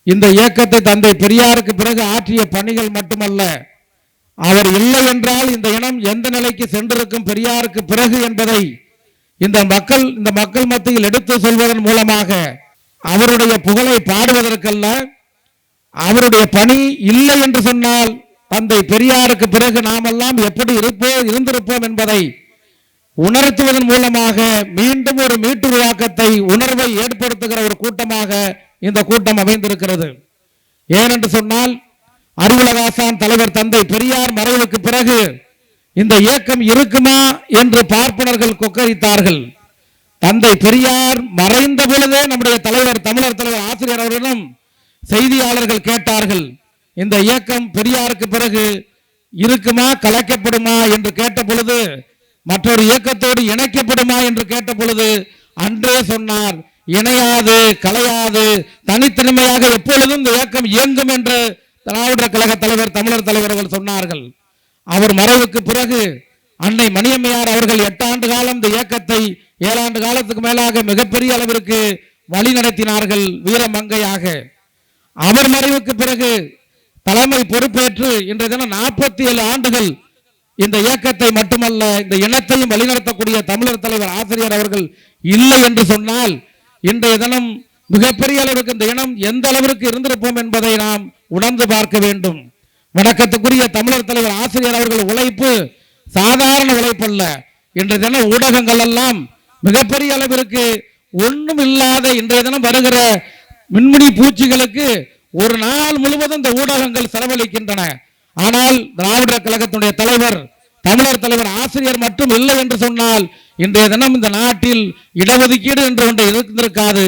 இந்த இயக்கத்தை தந்தை பெரியாருக்கு பிறகு ஆற்றிய பணிகள் மட்டுமல்ல, அவர் இல்லை என்றால் இந்த இனம் எந்த நிலைக்கு சென்றிருக்கும் பெரியாருக்கு பிறகு என்பதை இந்த மக்கள் மத்தியில் எடுத்து சொல்வதன் மூலமாக அவருடைய புகழை பாடுவதற்கல்ல, அவருடைய பணி இல்லை என்று சொன்னால் தந்தை பெரியாருக்கு பிறகு நாமெல்லாம் எப்படி இருந்திருப்போம் என்பதை உணர்த்துவதன் மூலமாக மீண்டும் ஒரு மீட்டுருவாக்கத்தை உணர்வை ஏற்படுத்துகிற ஒரு கூட்டமாக இந்த கூட்டம் அமைந்திருக்கிறது. ஏனென்று சொன்னால் அறிவுலகாசான் தலைவர் தந்தை பெரியார் மறைவுக்கு பிறகு இந்த இயக்கம் இருக்குமா என்று பார்ப்பனர்கள் கொக்கரித்தார்கள். தந்தை பெரியார் மறைந்த பொழுதே நம்முடைய தலைவர் தமிழர் தலைவர் ஆசிரியர் அவர்களிடம் செய்தியாளர்கள் கேட்டார்கள், இந்த இயக்கம் பெரியாருக்கு பிறகு இருக்குமா கலைக்கப்படுமா என்று கேட்ட பொழுது, மற்றொரு இயக்கத்தோடு இணைக்கப்படுமா என்று கேட்ட பொழுது அன்றே சொன்னார், இணையாது கலையாது தனித்தனிமையாக எப்பொழுதும் இந்த இயக்கம் இயங்கும் என்று திராவிடர் கழக தலைவர் தமிழர் தலைவர் அவர்கள் சொன்னார்கள். அவர் மறைவுக்கு பிறகு அன்னை மணியம்மையார் அவர்கள் 8 ஆண்டு காலம் இந்த இயக்கத்தை 7 ஆண்டு காலத்துக்கு மேலாக மிகப்பெரிய அளவிற்கு வழி நடத்தினார்கள் வீரமங்கையாக. அவர் மறைவுக்கு பிறகு தலைமை பொறுப்பேற்று இன்றைய தினம் 47 ஆண்டுகள் இந்த இயக்கத்தை மட்டுமல்ல இந்த இனத்தையும் வழிநடத்தக்கூடிய தமிழர் தலைவர் ஆசிரியர் அவர்கள் இல்லை என்று சொன்னால் இன்றைய தினம் மிகப்பெரிய அளவுக்கு இந்த இனம் எந்த அளவிற்கு இருந்திருப்போம் என்பதை நாம் உணர்ந்து பார்க்க வேண்டும். வணக்கத்துக்குரிய தமிழர் தலைவர் ஆசிரியர் அவர்கள் உழைப்பு சாதாரண உழைப்பல்ல. இன்றைய தினம் ஊடகங்கள் எல்லாம் மிகப்பெரிய அளவிற்கு ஒன்றும் இல்லாத இன்றைய தினம் வருகிற மின்மினி பூச்சிகளுக்கு ஒரு நாள் முழுவதும் இந்த ஊடகங்கள் செலவழிக்கின்றன. ஆனால் திராவிடர் கழகத்துடைய தலைவர் தமிழர் தலைவர் ஆசிரியர் மட்டும் இல்லை என்று சொன்னால் இன்றைய தினம் இந்த நாட்டில் இடஒதுக்கீடு என்று ஒன்று இருந்திருக்காது,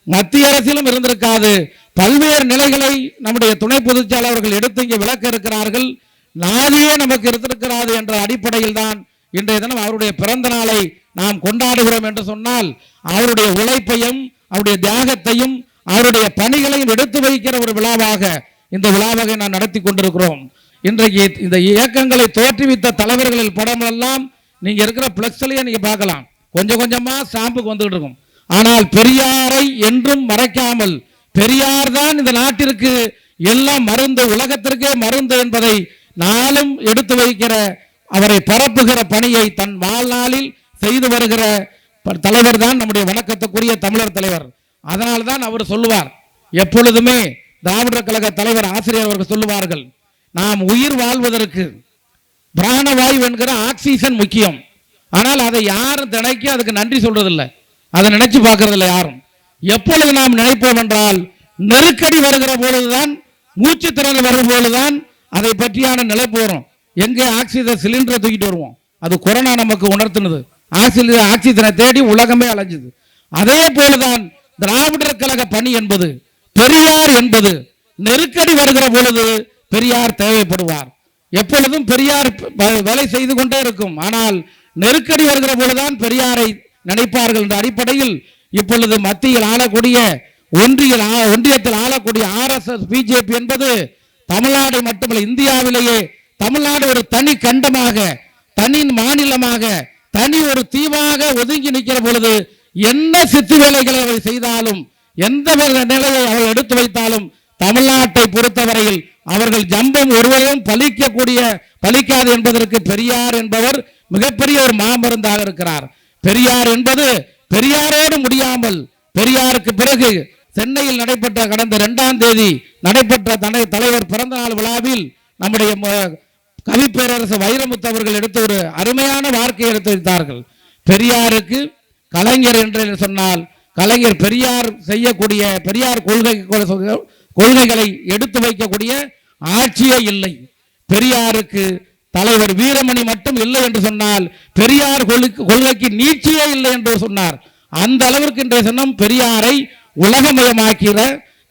மத்திய அரசிலும் இருந்திருக்காது. பல்வேறு நிலைகளை நம்முடைய துணை பொதுச்செயலாளர்கள் எடுத்து இங்கே விளக்க இருக்கிறார்கள். நாதியே நமக்கு இருந்திருக்கிறது என்ற அடிப்படையில் தான் இன்றைய தினம் அவருடைய பிறந்த நாளை நாம் கொண்டாடுகிறோம் என்று சொன்னால் அவருடைய உழைப்பையும் அவருடைய தியாகத்தையும் அவருடைய பணிகளையும் எடுத்து வைக்கிற ஒரு விழாவாக இந்த விழாவை நான் நடத்தி கொண்டிருக்கிறோம். இன்றைக்கு இந்த இயக்கங்களை தோற்றுவித்த தலைவர்களில் படம் எல்லாம் நீங்க இருக்கிற பிளக்ஸ்லயே நீங்க பார்க்கலாம், கொஞ்சம் கொஞ்சமா ஸ்டாம்புக்கு வந்துகிட்டு இருக்கும். ஆனால் பெரியாரை என்றும் மறைக்காமல் பெரியார் தான் இந்த நாட்டிற்கு எல்லாம் மருந்து, உலகத்திற்கே மருந்து என்பதை நாளும் எடுத்து வைக்கிற அவரை பரப்புகிற பணியை தன் வாழ்நாளில் செய்து வருகிற தலைவர் தான் நம்முடைய வணக்கத்துக்குரிய தமிழர் தலைவர். அதனால்தான் அவர் சொல்லுவார், எப்பொழுதுமே திராவிடர் கழக தலைவர் ஆசிரியர் அவர்கள் சொல்லுவார்கள், நாம் உயிர் வாழ்வதற்கு பிராணவாயு என்கிற ஆக்சிஜன் முக்கியம். ஆனால் அதை யாரும் தினைக்க அதுக்கு நன்றி சொல்றதில்லை, அதை நினைச்சு பார்க்கறதில்லை யாரும். எப்பொழுது நாம் நினைப்போம் என்றால் நெருக்கடி வருகிற பொழுதுதான், மூச்சு திறன் வரும் பொழுதுதான் அதை பற்றியான நிலைப்பு வரும். எங்கே ஆக்சிஜன் சிலிண்டரை தூக்கிட்டு வருவோம், அது கொரோனா நமக்கு உணர்த்தினது. ஆக்சிஜனை தேடி உலகமே அலைஞ்சது. அதே போலதான் திராவிடர் கழக பணி என்பது, பெரியார் என்பது நெருக்கடி வருகிற பொழுது பெரியார் தேவைப்படுவார். எப்பொழுதும் பெரியார் வேலை செய்து கொண்டே இருக்கும். ஆனால் நெருக்கடி வருகிற பொழுதுதான் பெரியாரை நினைப்பார்கள் என்ற அடிப்படையில் இப்பொழுது மத்தியில் ஆளக்கூடிய ஒன்றியத்தில் ஆளக்கூடிய RSS பிஜேபி என்பது தமிழ்நாடு மட்டுமல்ல, இந்தியாவிலேயே தமிழ்நாடு ஒரு தனி கண்டமாக, தனி மாநிலமாக, தனி ஒரு தீவாக ஒதுங்கி நிற்கிற பொழுது என்ன சித்து வேலைகளை அவர் செய்தாலும், எந்த நிலையை அவர் எடுத்து வைத்தாலும் தமிழ்நாட்டை பொறுத்தவரையில் அவர்கள் ஜம்பம் ஒருவரையும் பலிக்காது என்பதற்கு பெரியார் என்பவர் மிகப்பெரிய ஒரு மாமருந்தாக இருக்கிறார். பெரியார் என்பது பெரியாரோடு முடியாமல், பெரியாருக்கு பிறகு சென்னையில் நடைபெற்ற கடந்த 2ஆம் தேதி நடைபெற்ற தலைவர் பிறந்த நாள் விழாவில் நம்முடைய கவிப்பேரரசு வைரமுத்து அவர்கள் எடுத்த ஒரு அருமையான வார்த்தையை எடுத்து வைத்தார்கள். பெரியாருக்கு கலைஞர் என்று சொன்னால் கலைஞர் பெரியார் செய்யக்கூடிய பெரியார் கொள்கைகளை எடுத்து வைக்கக்கூடிய ஆட்சியே இல்லை. பெரியாருக்கு தலைவர் வீரமணி மட்டும் இல்லை என்று சொன்னால் பெரியார் கொள்கைக்கு நீட்சியே இல்லை என்று சொன்னார். அந்த அளவிற்கு இன்றைய தினம் பெரியாரை உலகமயமாக்கிற,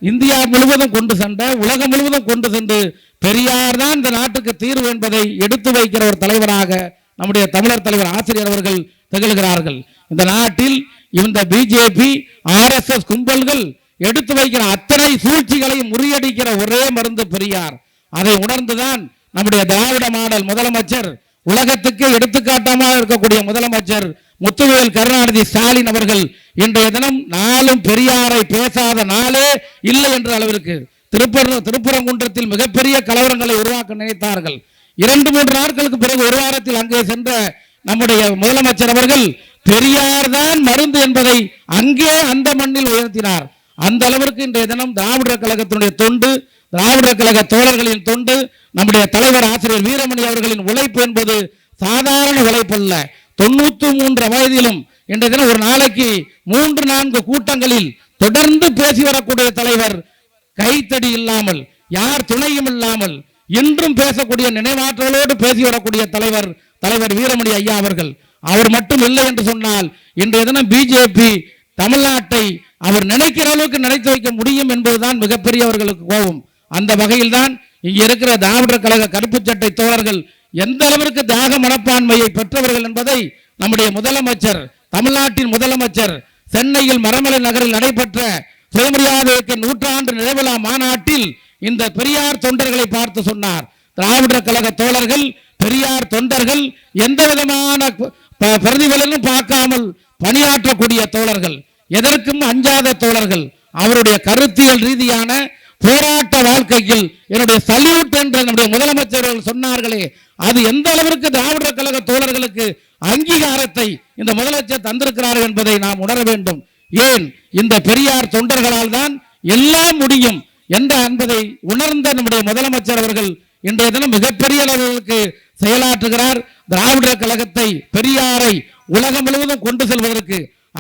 இந்தியா முழுவதும் கொண்டு சென்ற, உலகம் முழுவதும் கொண்டு சென்று பெரியார் தான் இந்த நாட்டுக்கு தீர்வு என்பதை எடுத்து வைக்கிற ஒரு தலைவராக நம்முடைய தமிழர் தலைவர் ஆசிரியர் அவர்கள் திகழ்கிறார்கள். இந்த நாட்டில் இந்த பிஜேபி RSS கும்பல்கள் எடுத்து வைக்கிற அத்தனை சூழ்ச்சிகளை முறியடிக்கிற ஒரே மருந்து பெரியார். அதை உணர்ந்துதான் நம்முடைய திராவிட மாடல் முதலமைச்சர், உலகத்துக்கு எடுத்துக்காட்டமாக இருக்கக்கூடிய முதலமைச்சர் முத்துவேல் கருணாநிதி ஸ்டாலின் அவர்கள் இன்றைய தினம் நாளும் பெரியாரை பேசாத நாளே இல்லை என்ற அளவிற்கு திருப்பரங்குன்றத்தில் மிகப்பெரிய கலவரங்களை உருவாக்க நினைத்தார்கள். 2-3 நாட்களுக்கு பிறகு ஒரு வாரத்தில் அங்கே சென்ற நம்முடைய முதலமைச்சர் அவர்கள் பெரியார் தான் மருந்து என்பதை அங்கே அந்த மண்ணில் உயர்த்தினார். அந்த அளவிற்கு இன்றைய தினம் திராவிடர் கழகத்தினுடைய தொண்டு, திராவிடர் கழக தோழர்களின் தொண்டு, நம்முடைய தலைவர் ஆசிரியர் வீரமணி அவர்களின் உழைப்பு என்பது சாதாரண உழைப்பல்ல. 93 வயதிலும் இன்றைய தினம் ஒரு நாளைக்கு 3-4 கூட்டங்களில் தொடர்ந்து பேசி வரக்கூடிய தலைவர், கைத்தடி இல்லாமல் யார் துணையும் இல்லாமல் இன்றும் பேசக்கூடிய நினைவாற்றலோடு பேசி வரக்கூடிய தலைவர் வீரமணி ஐயா அவர்கள். அவர் மட்டும் இல்லை என்று சொன்னால் இன்றைய தினம் பிஜேபி தமிழ்நாட்டை அவர் நினைக்கிற அளவுக்கு நினைத்து வைக்க முடியும் என்பதுதான் மிகப்பெரிய அவர்களுக்கு கோபம். அந்த வகையில் தான் இங்க இருக்கிற திராவிடர் கழக கருப்பு சட்டை தோழர்கள் எந்த அளவிற்கு தியாக மனப்பான்மையை பெற்றவர்கள் என்பதை நம்முடைய முதலமைச்சர், தமிழ்நாட்டின் முதலமைச்சர் சென்னையில் மரமலை நகரில் நடைபெற்ற சுயமரியாதை நூற்றாண்டு நிறைவிழா மாநாட்டில் இந்த பெரியார் தொண்டர்களை பார்த்து சொன்னார். திராவிடர் கழக தோழர்கள், பெரியார் தொண்டர்கள் எந்த விதமான பிரதிபலனும் பார்க்காமல் பணியாற்றக்கூடிய தோழர்கள், எதற்கும் அஞ்சாத தோழர்கள். அவருடைய கருத்தியல் ரீதியான போராட்ட வாழ்க்கையில் என்னுடைய சல்யூட் என்று நம்முடைய முதலமைச்சர்கள் சொன்னார்களே, அது எந்த அளவிற்கு திராவிடர் கழக தோழர்களுக்கு அங்கீகாரத்தை இந்த முதலமைச்சர் தந்திருக்கிறார்கள் என்பதை நாம் உணர வேண்டும். ஏன் இந்த பெரியார் தொண்டர்களால் தான் எல்லாம் முடியும் என்பதை உணர்ந்த நம்முடைய முதலமைச்சர் அவர்கள் இன்றைய தினம் மிகப்பெரிய அளவிற்கு செயலாற்றுகிறார். திராவிடர் கழகத்தை, பெரியாரை உலகம் முழுவதும் கொண்டு செல்வதற்கு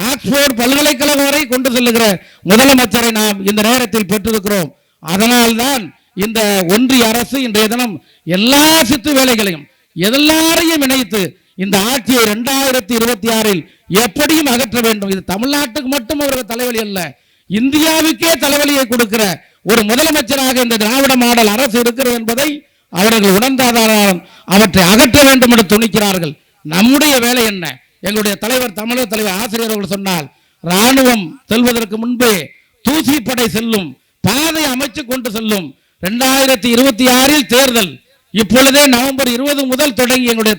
ஆக்ஸ்போர்ட் பல்கலைக்கழகம் வரை கொண்டு செல்லுகிற முதலமைச்சரை நாம் இந்த நேரத்தில் பெற்றிருக்கிறோம். அதனால்தான் இந்த ஒன்றிய அரசு இன்றைய தினம் எல்லா சித்து வேலைகளையும் எல்லாரையும் இணைத்து இந்த ஆட்சியை 2026 எப்படியும் அகற்ற வேண்டும். இது தமிழ்நாட்டுக்கு மட்டும் அவர்கள் தலைவலி அல்ல, இந்தியாவுக்கே தலைவலியை கொடுக்கிற ஒரு முதலமைச்சராக இந்த திராவிட மாடல் அரசு இருக்கிறது என்பதை அவர்கள் உணர்ந்தாதான் அவற்றை அகற்ற வேண்டும் என்று துணிக்கிறார்கள். நம்முடைய வேலை என்ன? எங்களுடைய தலைவர், தமிழக தலைவர் ஆசிரியர் அவர்கள் சொன்னால், ராணுவம் செல்வதற்கு முன்பே தூசிப்படை செல்லும், பாதை அமைச்சு கொண்டு செல்லும். 2026 தேர்தல். இப்பொழுதே நவம்பர் 20 முதல் தொடங்கி எங்களுடைய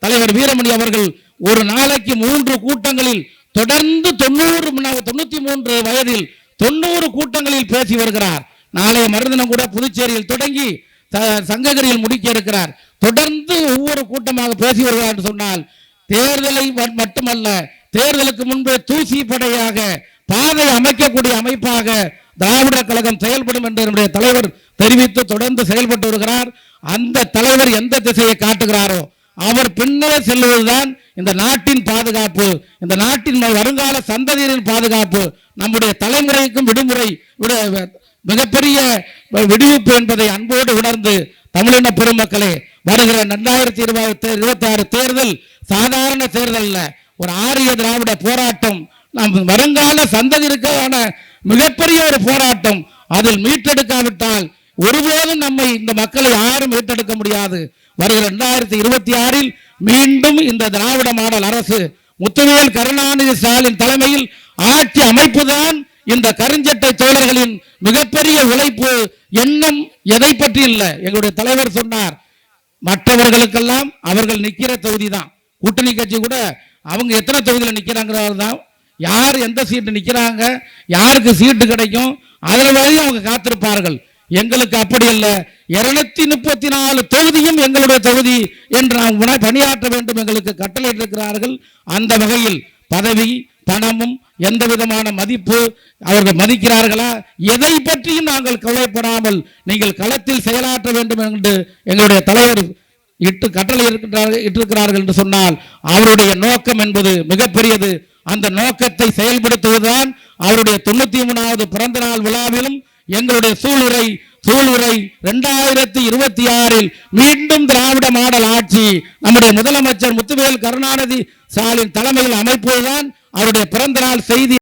தலைவர் வீரமணி அவர்கள் ஒரு நாளைக்கு 3 கூட்டங்களில் தொடர்ந்து 93 வயதில் 90 கூட்டங்களில் பேசி வருகிறார். நாளைய மறுதினம் கூட புதுச்சேரியில் தொடங்கி சங்ககிரியில் முடிக்க இருக்கிறார். தொடர்ந்து ஒவ்வொரு கூட்டமாக பேசி வருகிறார் என்று சொன்னால், தேர்தலை மட்டுமல்ல, தேர்தலுக்கு முன்பே தூசி படையாக பாதை அமைக்கக்கூடிய அமைப்பாக திராவிடர் கழகம் செயல்படும் என்று நம்முடைய தலைவர் தெரிவித்து தொடர்ந்து செயல்பட்டு வருகிறார். அந்த தலைவர் எந்த திசையை காட்டுகிறாரோ அவர் பின்னே செல்வதுதான் இந்த நாட்டின் பாதுகாப்பு, இந்த நாட்டின் வருங்கால சந்ததியரின் பாதுகாப்பு, நம்முடைய தலைமுறைக்கும் மிகப்பெரிய விடுவிப்பு என்பதை அன்போடு உணர்ந்து, தமிழின பெருமக்களே, வருகிற 2026 தேர்தல் சாதாரண தேர்தல் அல்ல, ஒரு ஆரிய திராவிட போராட்டம், நம் வருங்கால சந்ததியருக்கான மிகப்பெரிய ஒரு போராட்டம். அதில் மீட்டெடுக்காவிட்டால் ஒருபோதும் நம்மை இந்த மக்களை யாரும் மீட்டெடுக்க முடியாது. வருகிற 2026 மீண்டும் இந்த திராவிட மாடல் அரசு, முத்துவேல் கருணாநிதி ஸ்டாலின் தலைமையில் ஆட்சி அமைப்புதான் இந்த கருஞ்சட்டை தோழர்களின் மிகப்பெரிய உழைப்பு. எண்ணம் எதை பற்றி இல்லை. எங்களுடைய தலைவர் சொன்னார், மற்றவர்களுக்கெல்லாம் அவர்கள் நிக்கிற தொகுதி தான், கூட்டணி கட்சி கூட அவங்க எத்தனை தொகுதியில் நிக்கிறாங்கிறது தான், யார் எந்த சீட்டு நிக்கிறாங்க, யாருக்கு சீட்டு கிடைக்கும், அதில் வரையும் அவங்க காத்திருப்பார்கள். எங்களுக்கு அப்படி அல்ல, 234 தொகுதியும் எங்களுடைய தொகுதி என்று நாம் பணியாற்ற வேண்டும் எங்களுக்கு கட்டளையிட்டிருக்கிறார்கள். அந்த வகையில் பதவி, பணமும் எந்த விதமான மதிப்பு அவர்கள் மதிக்கிறார்களா, எதை பற்றியும் நாங்கள் கவலைப்படாமல் நீங்கள் களத்தில் செயலாற்ற வேண்டும் என்று எங்களுடைய தலைவர் கட்டளை இட்டிருக்கிறார்கள் என்று சொன்னால், அவருடைய நோக்கம் என்பது மிகப்பெரியது. அந்த நோக்கத்தை செயல்படுத்துவதுதான் அவருடைய 93வது பிறந்த நாள் விழாவிலும் எங்களுடைய சூளுரை 2026 மீண்டும் திராவிட மாடல் ஆட்சி நம்முடைய முதலமைச்சர் முத்துவேல் கருணாநிதி ஸ்டாலின் தலைமையில் அமைப்பதுதான் அவருடைய பிறந்த நாள் செய்தி.